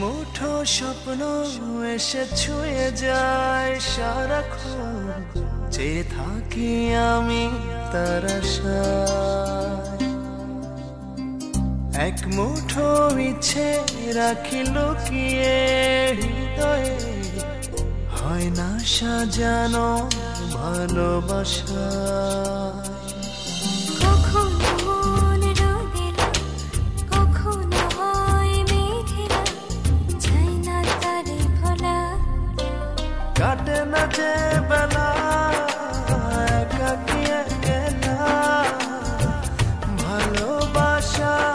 মুঠো স্বপ্ন এসে ছুঁয়ে যায় সারাক্ষণ, চেয়ে থাকি আমি তার আশায়। এক মুঠো ইচ্ছে রাখি লুকিয়ে হৃদয়ে, হয় না সাজানো ভালোবাসা। কাটে না যে বেলা একাকী একলা, ভালোবাসায়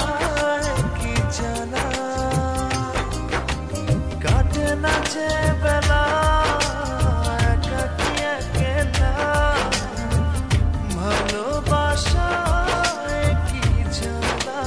কি জানা। কাটে না যে বেলা একাকী একলা, ভালোবাসায় কি জানা।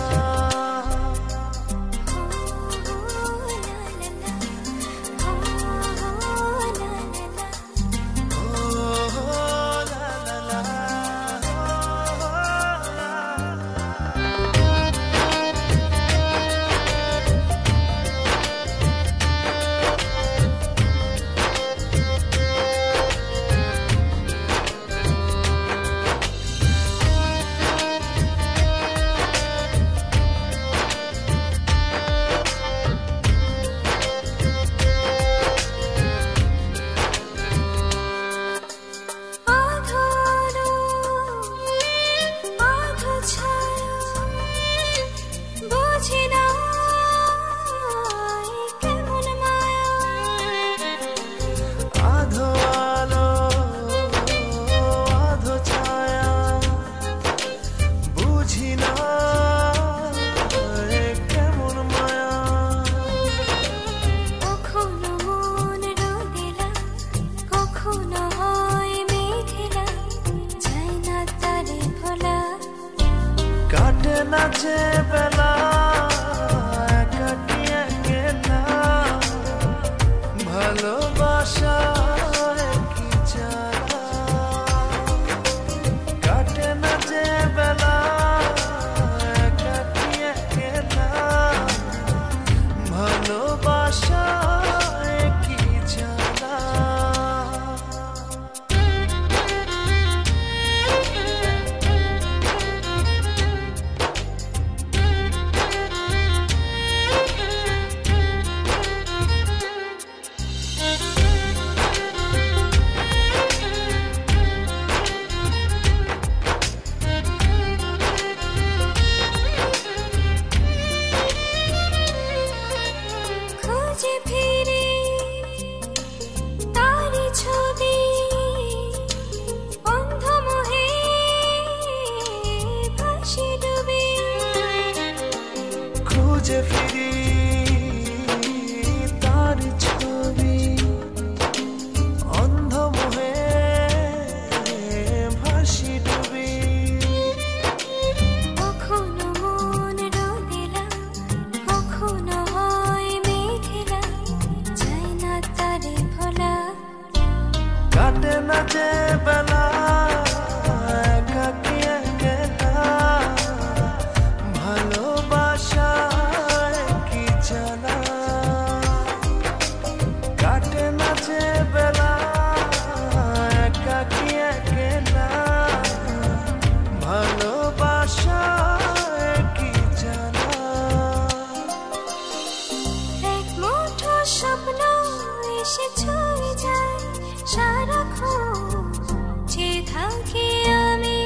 কাটে না যে বেলা একাকী একলা, ভালোবাসায় কি জানা। কাটে না যে বেলা একাকী একলা, ভালোবাসায় কি জানা। খুঁজে ফিরি তার ছবি, অন্ধ মোহে ভাসি ডুবি। কখনো মন রোদেলা, কখনো হয় মেঘেলা, যায় না তারে ভোলা। কাটে না যে বেলা একাকী একলা, ভালোবাসায় কি জানা। কাটে না যে বেলা একাকী একলা, ভালোবাসায় কি জানা। এক মুঠো স্বপ্ন এসে ছুঁয়ে যায় সারাক্ষণ, চেয়ে থাকি আমি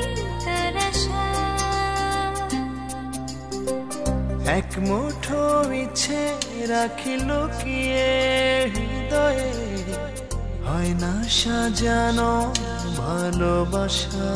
তার আশায়। এক মুঠো ইচ্ছে রাখি লুকিয়ে হৃদয়ে, হয় না সাজানো ভালোবাসা।